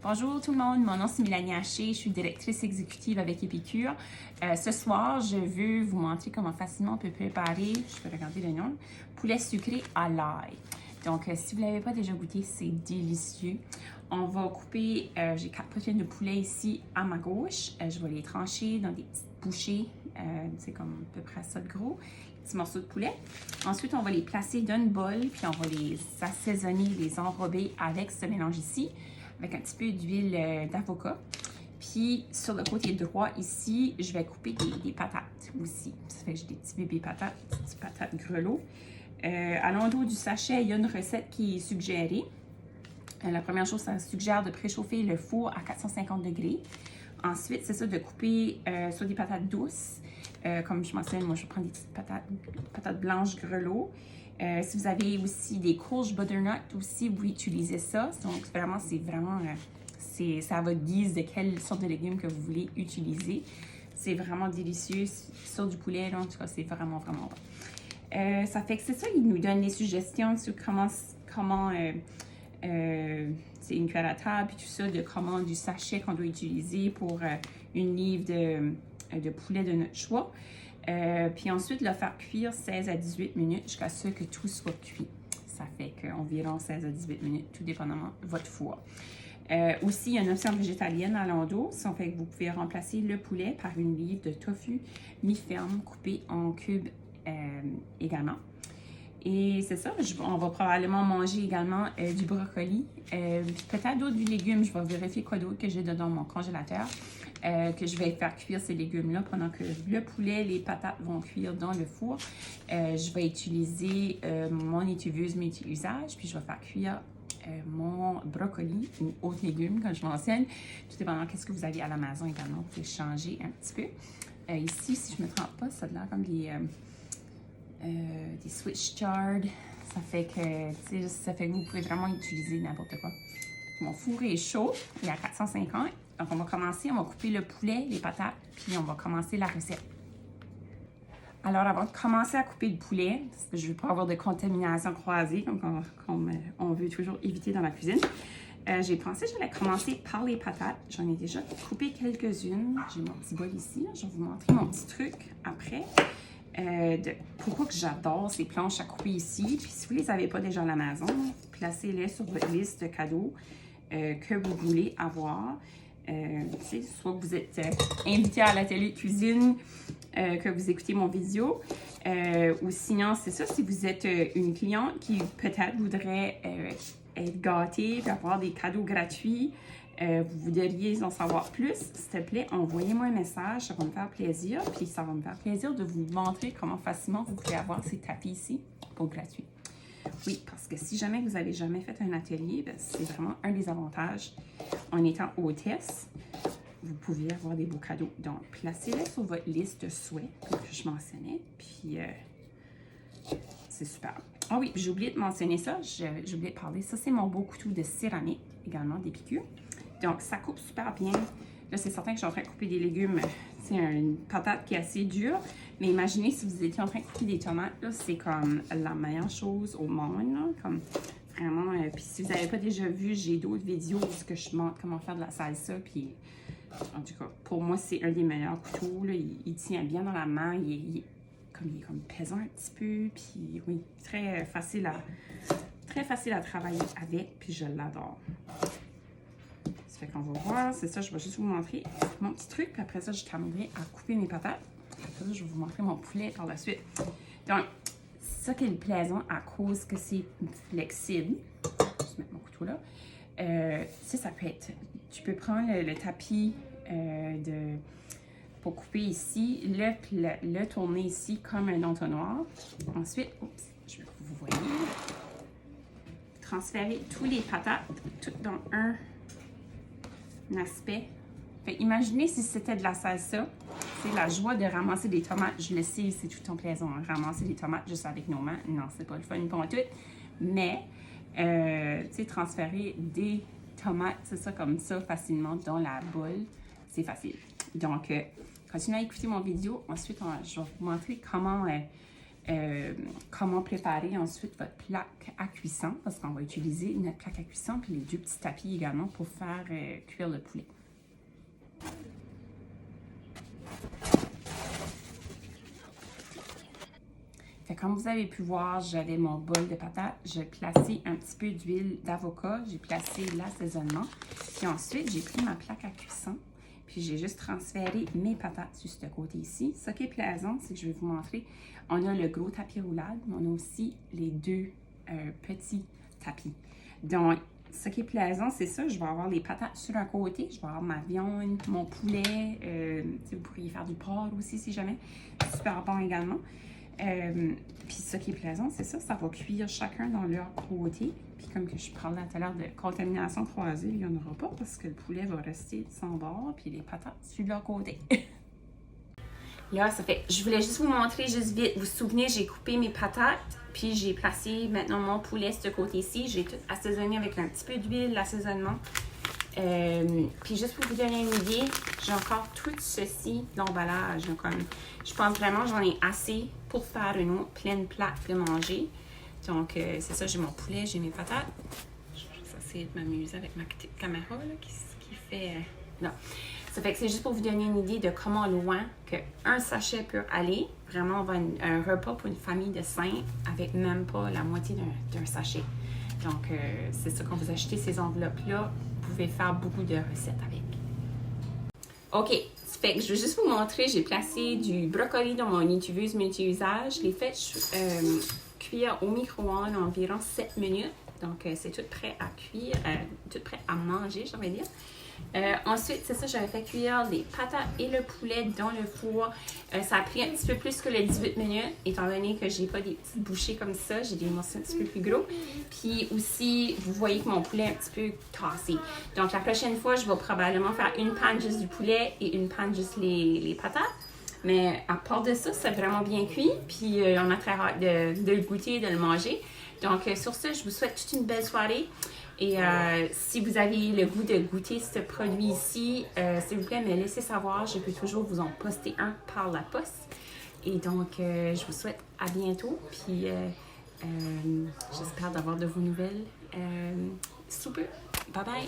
Bonjour tout le monde, mon nom c'est Mélanie Haché, je suis directrice exécutive avec Épicure. Ce soir, je veux vous montrer comment facilement on peut préparer, je vais regarder le nom, poulet sucré à l'ail. Donc, si vous ne l'avez pas déjà goûté, c'est délicieux. On va couper, j'ai 4 poitrines de poulet ici à ma gauche. Je vais les trancher dans des petites bouchées, c'est comme à peu près ça de gros, petits morceaux de poulet. Ensuite, on va les placer dans une bol, puis on va les assaisonner, les enrober avec ce mélange ici, avec un petit peu d'huile d'avocat. Puis, sur le côté droit ici, je vais couper des patates aussi. Ça fait que j'ai des petits bébés patates, des petites patates grelots. À l'endos du sachet, il y a une recette qui est suggérée. La première chose, ça suggère de préchauffer le four à 450 degrés. Ensuite, c'est ça, de couper sur des patates douces. Comme je mentionne, moi, je prends des petites patates blanches grelots. Si vous avez aussi des courges butternut aussi, vous utilisez ça. Donc, vraiment, c'est à votre guise de quelle sorte de légumes que vous voulez utiliser. C'est vraiment délicieux. Sur du poulet, là, en tout cas, c'est vraiment, vraiment bon. Ça fait que c'est ça, il nous donne des suggestions sur comment c'est une cuillère à table, puis tout ça, de comment du sachet qu'on doit utiliser pour une livre de poulet de notre choix. Puis ensuite, le faire cuire 16 à 18 minutes jusqu'à ce que tout soit cuit. Ça fait qu'environ 16 à 18 minutes, tout dépendamment de votre four. Aussi, il y a une option végétalienne à l'endos. Ça fait que vous pouvez remplacer le poulet par une livre de tofu mi-ferme coupé en cubes également. Et c'est ça, on va probablement manger également du brocoli, peut-être d'autres légumes. Je vais vérifier quoi d'autre que j'ai dans mon congélateur, que je vais faire cuire ces légumes-là pendant que le poulet, les patates vont cuire dans le four. Je vais utiliser mon étuveuse multi-usage, puis je vais faire cuire mon brocoli ou autres légumes, comme je mentionne. Tout dépendant qu'est-ce que vous avez à la maison également, vous pouvez changer un petit peu. Ici, si je ne me trompe pas, ça a l'air comme des switch jarred. Ça fait que vous pouvez vraiment utiliser n'importe quoi. Mon four est chaud, il est à 450. Donc, on va commencer, on va couper le poulet, les patates, puis on va commencer la recette. Alors, avant de commencer à couper le poulet, parce que je ne veux pas avoir de contamination croisée, comme on veut toujours éviter dans la cuisine, j'ai pensé que j'allais commencer par les patates. J'en ai déjà coupé quelques-unes. J'ai mon petit bol ici. Je vais vous montrer mon petit truc après. Pourquoi que j'adore ces planches à couper ici. Puis si vous ne les avez pas déjà à la maison, placez-les sur votre liste de cadeaux que vous voulez avoir. Soit que vous êtes invité à l'atelier de cuisine, que vous écoutez mon vidéo, ou sinon, c'est ça, si vous êtes une cliente qui peut-être voudrait être gâtée et avoir des cadeaux gratuits, vous voudriez en savoir plus, s'il te plaît, envoyez-moi un message, ça va me faire plaisir, puis ça va me faire plaisir de vous montrer comment facilement vous pouvez avoir ces tapis ici pour gratuit. Oui, parce que si jamais vous n'avez jamais fait un atelier, c'est vraiment un des avantages. En étant hôtesse, vous pouvez avoir des beaux cadeaux. Donc, placez-les sur votre liste de souhaits, comme je mentionnais, puis c'est super. Ah oui, j'ai oublié de mentionner ça, j'ai oublié de parler. Ça, c'est mon beau couteau de céramique, également d'Épicure. Donc, ça coupe super bien. Là, c'est certain que je suis en train de couper des légumes. C'est une patate qui est assez dure. Mais imaginez si vous étiez en train de couper des tomates. Là, c'est comme la meilleure chose au monde. Là, comme vraiment. Puis si vous n'avez pas déjà vu, j'ai d'autres vidéos où je montre comment faire de la salsa. Puis, en tout cas, pour moi, c'est un des meilleurs couteaux. Là. Il tient bien dans la main. Il est comme pesant un petit peu. Puis, oui, très facile à travailler avec. Puis, je l'adore. Ça fait qu'on va voir, c'est ça, je vais juste vous montrer mon petit truc, puis après ça, je terminerai à couper mes patates. Après ça, je vais vous montrer mon poulet par la suite. Donc, c'est ça qui est le plaisant à cause que c'est flexible. Je vais juste mettre mon couteau là. Ça peut être, tu peux prendre le tapis pour couper ici, le tourner ici comme un entonnoir. Ensuite, vous voyez, transférer tous les patates, toutes dans un aspect. Fait, imaginez si c'était de la salsa. C'est la joie de ramasser des tomates. Je le sais, c'est tout en plaisant. Ramasser des tomates juste avec nos mains. Non, c'est pas le fun pour tout. Mais, tu sais, transférer des tomates, c'est ça, comme ça, facilement dans la boule, c'est facile. Donc, continuez à écouter mon vidéo. Ensuite, je vais vous montrer comment comment préparer ensuite votre plaque à cuisson, parce qu'on va utiliser notre plaque à cuisson puis les 2 petits tapis également pour faire cuire le poulet. Fait, comme vous avez pu voir, j'avais mon bol de patates, j'ai placé un petit peu d'huile d'avocat, j'ai placé l'assaisonnement, puis ensuite j'ai pris ma plaque à cuisson, puis j'ai juste transféré mes patates sur ce côté ici. Ce qui est plaisant, c'est que je vais vous montrer, on a le gros tapis roulade, mais on a aussi les 2 petits tapis. Donc, ce qui est plaisant, c'est ça, je vais avoir les patates sur un côté, je vais avoir ma viande, mon poulet, vous pourriez faire du porc aussi si jamais, super bon également. Puis ce qui est plaisant, c'est ça, ça va cuire chacun dans leur côté. Puis comme que je parlais tout à l'heure de contamination croisée, il n'y en aura pas parce que le poulet va rester sans bord, puis les patates sur leur côté. Là, ça fait, je voulais juste vous montrer juste vite. Vous vous souvenez, j'ai coupé mes patates, puis j'ai placé maintenant mon poulet de ce côté-ci. J'ai tout assaisonné avec un petit peu d'huile, l'assaisonnement. Puis juste pour vous donner une idée, j'ai encore tout ceci d'emballage. Comme, je pense vraiment j'en ai assez pour faire une autre pleine plaque de manger. Donc, c'est ça, j'ai mon poulet, j'ai mes patates. Je vais essayer de m'amuser avec ma petite caméra là, qui fait... non. Ça fait que c'est juste pour vous donner une idée de comment loin qu'un sachet peut aller. Vraiment, on va un repas pour une famille de 5 avec même pas la moitié d'un sachet. Donc, c'est ça, quand vous achetez ces enveloppes-là, vous pouvez faire beaucoup de recettes avec. OK, ça fait que je vais juste vous montrer, j'ai placé du brocoli dans mon étuveuse multi-usage. Je l'ai fait cuire au micro-ondes environ 7 minutes. Donc, c'est tout prêt à cuire, tout prêt à manger, j'aimerais dire. Ensuite, c'est ça, j'avais fait cuire les patates et le poulet dans le four. Ça a pris un petit peu plus que les 18 minutes, étant donné que j'ai pas des petites bouchées comme ça, j'ai des morceaux un petit peu plus gros. Puis aussi, vous voyez que mon poulet est un petit peu tassé. Donc, la prochaine fois, je vais probablement faire une panne juste du poulet et une panne juste les patates. Mais à part de ça, c'est vraiment bien cuit. Puis, on a très hâte de le goûter et de le manger. Donc, sur ce, je vous souhaite toute une belle soirée. Et si vous avez le goût de goûter ce produit ici, s'il vous plaît, me laissez savoir. Je peux toujours vous en poster un par la poste. Et donc, je vous souhaite à bientôt. Puis, j'espère d'avoir de vos nouvelles sous peu. Bye bye!